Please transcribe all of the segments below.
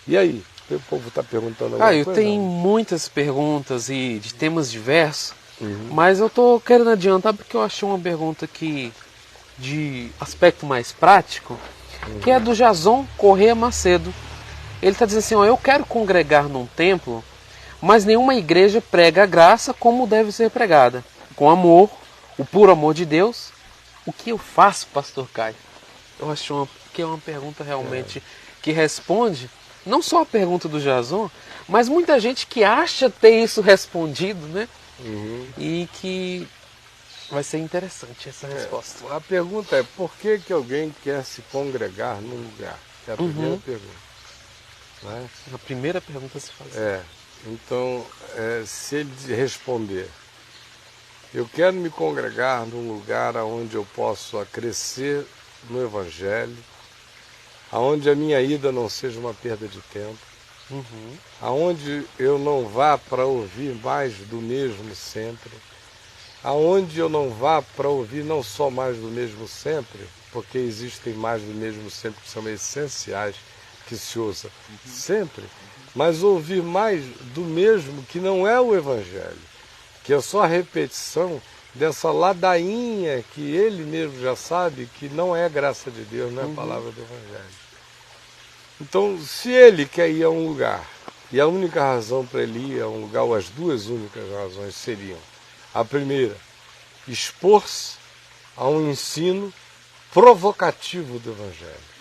E aí? O povo está perguntando alguma Eu coisa? tenho muitas perguntas e de temas diversos, mas eu tô querendo adiantar porque eu achei uma pergunta aqui de aspecto mais prático, que é do Jason Corrêa Macedo. Ele está dizendo assim, eu quero congregar num templo, mas nenhuma igreja prega a graça como deve ser pregada, com amor, o puro amor de Deus. O que eu faço, pastor Caio? Eu acho que é uma pergunta realmente que responde não só a pergunta do Jason, mas muita gente que acha ter isso respondido, né? E que vai ser interessante essa resposta. A pergunta é, por que alguém quer se congregar num lugar? É a primeira pergunta. Né? A primeira pergunta a se faz. Então, se ele responder, eu quero me congregar num lugar onde eu possa crescer no Evangelho, aonde a minha ida não seja uma perda de tempo, aonde eu não vá para ouvir mais do mesmo sempre, aonde eu não vá para ouvir não só mais do mesmo sempre, porque existem mais do mesmo sempre que são essenciais, que se usa sempre, mas ouvir mais do mesmo que não é o Evangelho, que é só a repetição dessa ladainha que ele mesmo já sabe que não é graça de Deus, não é a palavra do Evangelho. Então, se ele quer ir a um lugar, e a única razão para ele ir a um lugar, ou as duas únicas razões seriam, a primeira, expor-se a um ensino provocativo do Evangelho,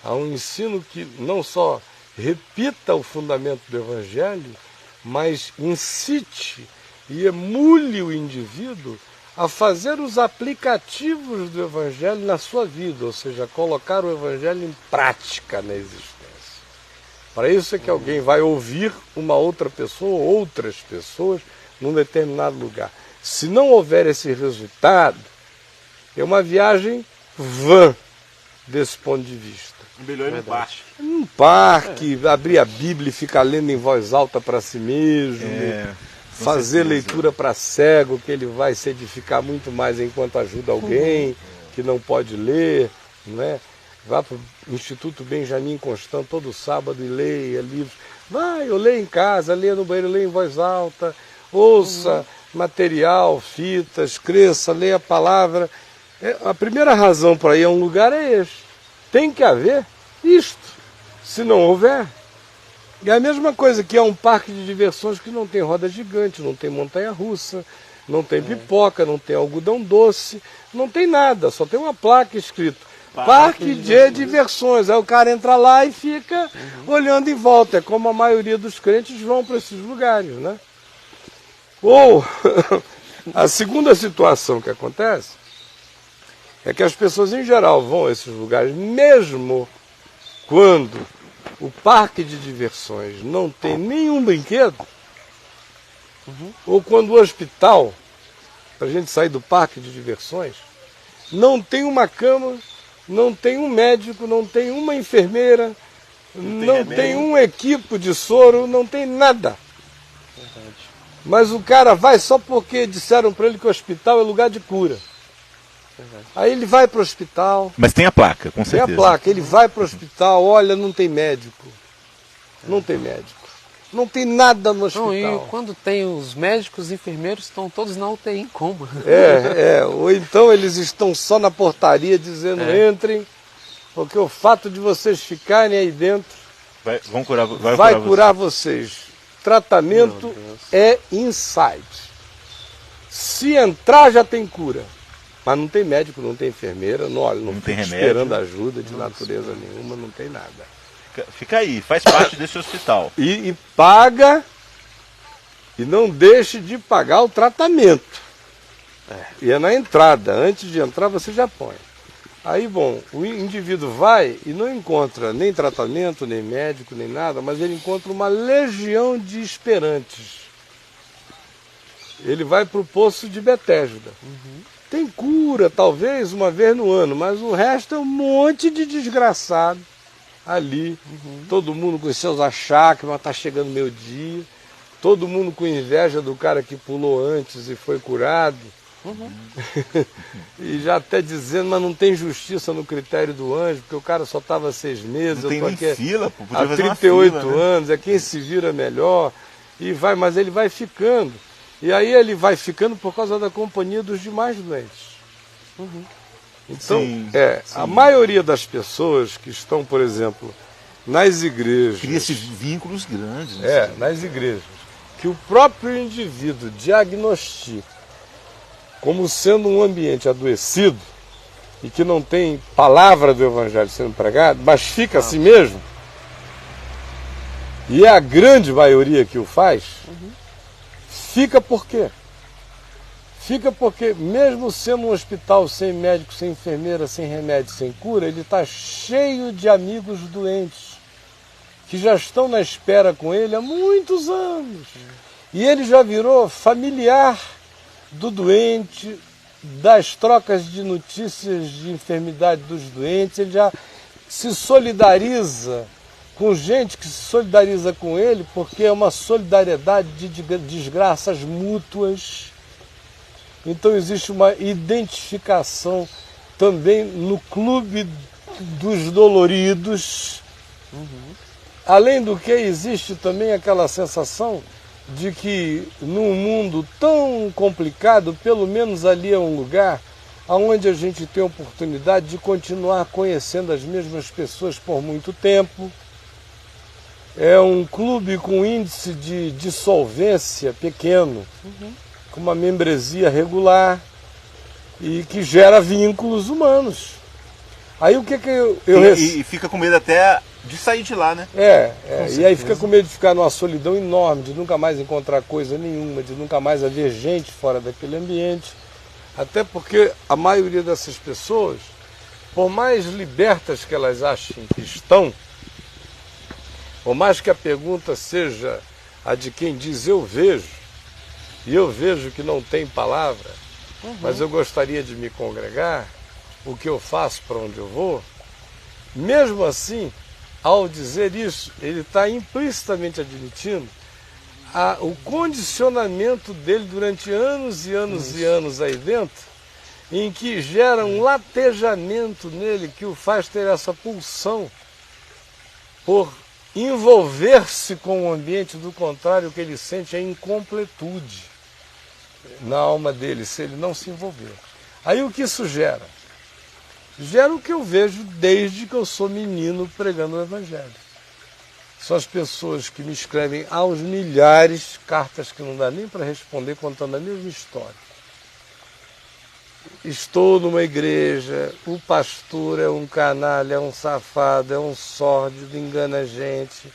a um ensino que não só repita o fundamento do Evangelho, mas incite e emule o indivíduo a fazer os aplicativos do Evangelho na sua vida, ou seja, colocar o Evangelho em prática na existência. Para isso é que alguém vai ouvir uma outra pessoa, outras pessoas, num determinado lugar. Se não houver esse resultado, é uma viagem vã desse ponto de vista. Melhor ir no parque. Um parque, abrir a Bíblia e ficar lendo em voz alta para si mesmo, fazer leitura para cego, que ele vai se edificar muito mais enquanto ajuda alguém que não pode ler, não é? Vá para o Instituto Benjamin Constant todo sábado e leia livros. Vai, eu leio em casa, leia no banheiro, leia em voz alta, ouça material, fitas, cresça, leia a palavra. A primeira razão para ir a um lugar é este. Tem que haver isto. Se não houver, é a mesma coisa que é um parque de diversões que não tem roda gigante, não tem montanha-russa, não tem pipoca, não tem algodão doce, não tem nada, só tem uma placa escrito Parque de Diversões. Aí o cara entra lá e fica olhando em volta. É como a maioria dos crentes vão para esses lugares, né? Ou a segunda situação que acontece é que as pessoas em geral vão a esses lugares mesmo quando o parque de diversões não tem nenhum brinquedo, ou quando o hospital, para a gente sair do parque de diversões, não tem uma cama, não tem um médico, não tem uma enfermeira, não tem um equipo de soro, não tem nada. Mas o cara vai só porque disseram para ele que o hospital é lugar de cura. Aí ele vai para o hospital. Mas tem a placa, com certeza. Tem a placa, ele vai para o hospital, olha, não tem médico. Não tem médico. Não tem nada no hospital. Não, e quando tem os médicos, os enfermeiros estão todos na UTI em coma. Ou então eles estão só na portaria dizendo entrem, porque o fato de vocês ficarem aí dentro vai curar vocês. Tratamento é inside. Se entrar já tem cura. Mas não tem médico, não tem enfermeira, não fica esperando ajuda de natureza nenhuma, não tem nada. Fica aí, faz parte desse hospital. E paga, e não deixe de pagar o tratamento. E é na entrada, antes de entrar você já põe. Aí, bom, o indivíduo vai e não encontra nem tratamento, nem médico, nem nada, mas ele encontra uma legião de esperantes. Ele vai para o poço de Betesda. Tem cura, talvez, uma vez no ano, mas o resto é um monte de desgraçado ali. Todo mundo com seus achaques, mas está chegando meio-dia. Todo mundo com inveja do cara que pulou antes e foi curado. E já até dizendo, mas não tem justiça no critério do anjo, porque o cara só estava 6 meses, Não tem eu tô nem aqui fila, pô, podia há fazer uma 38 fila, né? anos, é quem se vira melhor, e vai, mas ele vai ficando. E aí ele vai ficando por causa da companhia dos demais doentes. Então, Sim, sim. a maioria das pessoas que estão, por exemplo, nas igrejas, Cria-se vínculos grandes. Né? nas igrejas, que o próprio indivíduo diagnostica como sendo um ambiente adoecido e que não tem palavra do evangelho sendo pregado, mas fica assim mesmo, e é a grande maioria que o faz, fica por quê? Fica porque, mesmo sendo um hospital sem médico, sem enfermeira, sem remédio, sem cura, ele está cheio de amigos doentes, que já estão na espera com ele há muitos anos. E ele já virou familiar do doente, das trocas de notícias de enfermidade dos doentes, ele já se solidariza com gente que se solidariza com ele, porque é uma solidariedade de desgraças mútuas. Então existe uma identificação também no clube dos doloridos. Além do que, existe também aquela sensação de que num mundo tão complicado, pelo menos ali é um lugar onde a gente tem a oportunidade de continuar conhecendo as mesmas pessoas por muito tempo. É um clube com índice de dissolvência pequeno, com uma membresia regular e que gera vínculos humanos. Aí o que eu E fica com medo até de sair de lá, né? E aí fica com medo de ficar numa solidão enorme, de nunca mais encontrar coisa nenhuma, de nunca mais haver gente fora daquele ambiente. Até porque a maioria dessas pessoas, por mais libertas que elas achem que estão, por mais que a pergunta seja a de quem diz eu vejo, e eu vejo que não tem palavra, mas eu gostaria de me congregar, o que eu faço, para onde eu vou, mesmo assim, ao dizer isso, ele está implicitamente admitindo o condicionamento dele durante anos e anos e anos aí dentro, em que gera um latejamento nele que o faz ter essa pulsão por envolver-se com o ambiente, do contrário, o que ele sente é incompletude na alma dele, se ele não se envolver. Aí o que isso gera? Gera o que eu vejo desde que eu sou menino pregando o Evangelho. São as pessoas que me escrevem aos milhares cartas que não dá nem para responder, contando a mesma história. Estou numa igreja, o pastor é um canalha, é um safado, é um sórdido, engana a gente,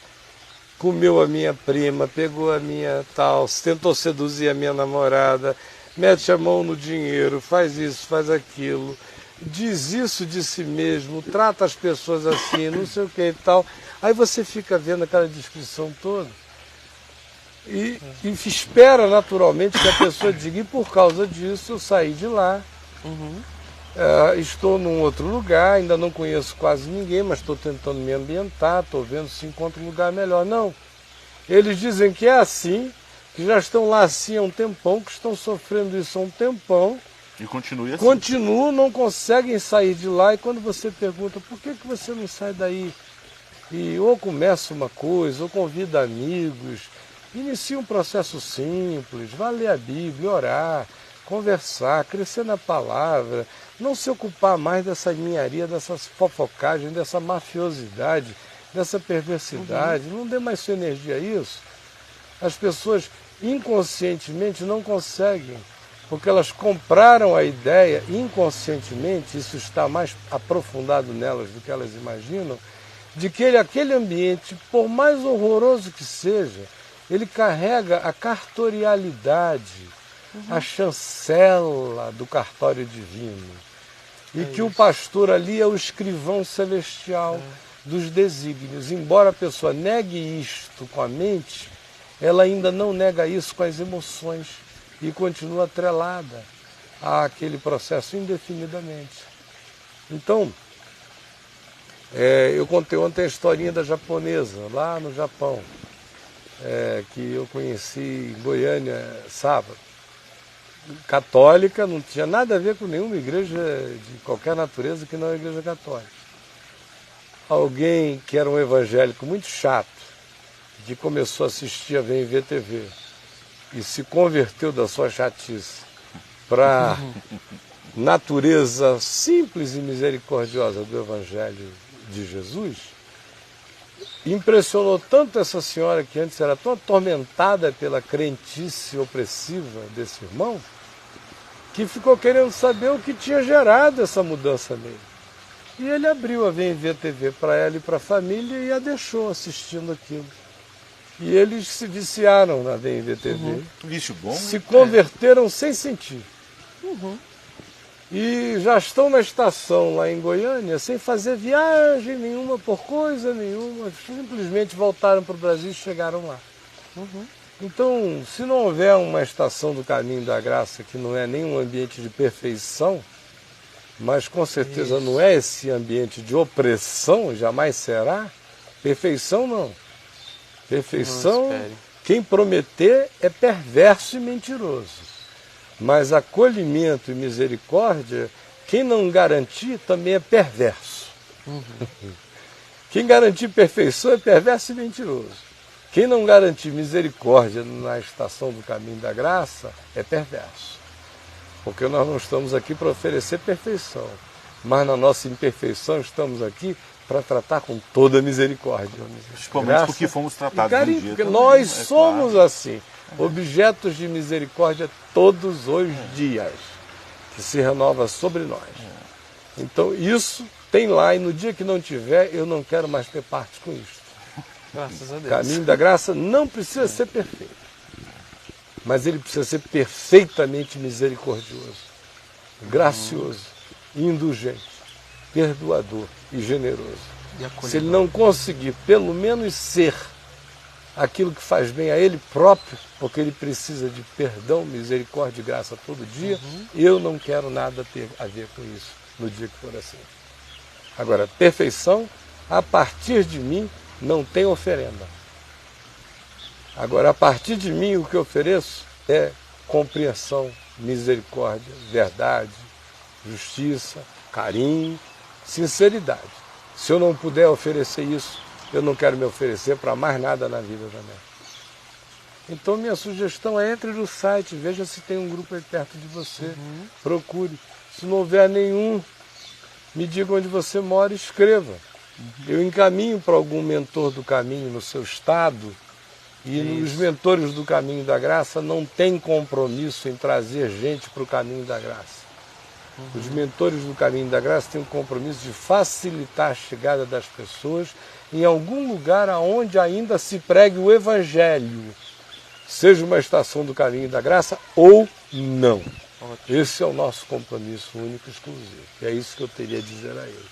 comeu a minha prima, pegou a minha tal, tentou seduzir a minha namorada, mete a mão no dinheiro, faz isso, faz aquilo, diz isso de si mesmo, trata as pessoas assim, não sei o que e tal. Aí você fica vendo aquela descrição toda e espera naturalmente que a pessoa diga, e por causa disso eu saí de lá. Estou num outro lugar, ainda não conheço quase ninguém, mas estou tentando me ambientar, estou vendo se encontro um lugar melhor. Não, eles dizem que é assim, que já estão lá assim há um tempão, que estão sofrendo isso há um tempão. E continue assim. Continuam, não conseguem sair de lá, e quando você pergunta, por que você não sai daí? E ou começa uma coisa, ou convida amigos, inicia um processo simples, vá ler a Bíblia, orar, conversar, crescer na palavra, não se ocupar mais dessa ninharia, dessa fofocagem, dessa mafiosidade, dessa perversidade, não dê mais sua energia a isso. As pessoas inconscientemente não conseguem, porque elas compraram a ideia inconscientemente, isso está mais aprofundado nelas do que elas imaginam, de que aquele ambiente, por mais horroroso que seja, ele carrega a cartorialidade, a chancela do cartório divino. E que o pastor ali é o escrivão celestial dos desígnios. Embora a pessoa negue isto com a mente, ela ainda não nega isso com as emoções e continua atrelada àquele processo indefinidamente. Então, eu contei ontem a historinha da japonesa, lá no Japão, que eu conheci em Goiânia sábado. católica, não tinha nada a ver com nenhuma igreja de qualquer natureza que não a igreja católica. Alguém que era um evangélico muito chato, que começou a assistir a VMV TV e se converteu da sua chatice para natureza simples e misericordiosa do Evangelho de Jesus, impressionou tanto essa senhora que antes era tão atormentada pela crentice opressiva desse irmão, que ficou querendo saber o que tinha gerado essa mudança nele. E ele abriu a VMV TV para ela e para a família e a deixou assistindo aquilo. E eles se viciaram na VMV TV, Vício bom, se converteram sem sentir. E já estão na estação lá em Goiânia sem fazer viagem nenhuma, por coisa nenhuma, simplesmente voltaram para o Brasil e chegaram lá. Então, se não houver uma estação do Caminho da Graça, que não é nenhum ambiente de perfeição, mas com certeza não é esse ambiente de opressão, jamais será, perfeição não. Perfeição, quem prometer é perverso e mentiroso. Mas acolhimento e misericórdia, quem não garantir também é perverso. Quem garantir perfeição é perverso e mentiroso. Quem não garantir misericórdia na estação do Caminho da Graça é perverso. Porque nós não estamos aqui para oferecer perfeição, mas na nossa imperfeição estamos aqui para tratar com toda a misericórdia. Principalmente porque fomos tratados carinho, um dia porque também, nós é somos claro. assim, objetos de misericórdia todos os dias, que se renova sobre nós. Então isso tem lá, e no dia que não tiver, eu não quero mais ter parte com isso. Graças a Deus. O Caminho da Graça não precisa ser perfeito, mas ele precisa ser perfeitamente misericordioso, gracioso, indulgente, perdoador e generoso. Se ele não conseguir pelo menos ser aquilo que faz bem a ele próprio, porque ele precisa de perdão, misericórdia e graça todo dia, eu não quero nada ter a ver com isso no dia que for assim. Agora, perfeição, a partir de mim, não tem oferenda. Agora, a partir de mim, o que eu ofereço é compreensão, misericórdia, verdade, justiça, carinho, sinceridade. Se eu não puder oferecer isso, eu não quero me oferecer para mais nada na vida também. Então, minha sugestão é: entre no site, veja se tem um grupo aí perto de você, procure. Se não houver nenhum, me diga onde você mora e escreva. Eu encaminho para algum mentor do caminho no seu estado, e os mentores do Caminho da Graça não têm compromisso em trazer gente para o Caminho da Graça. Os mentores do Caminho da Graça têm o compromisso de facilitar a chegada das pessoas em algum lugar aonde ainda se pregue o Evangelho, seja uma estação do Caminho da Graça ou não. Esse é o nosso compromisso único e exclusivo. E é isso que eu teria a dizer a ele.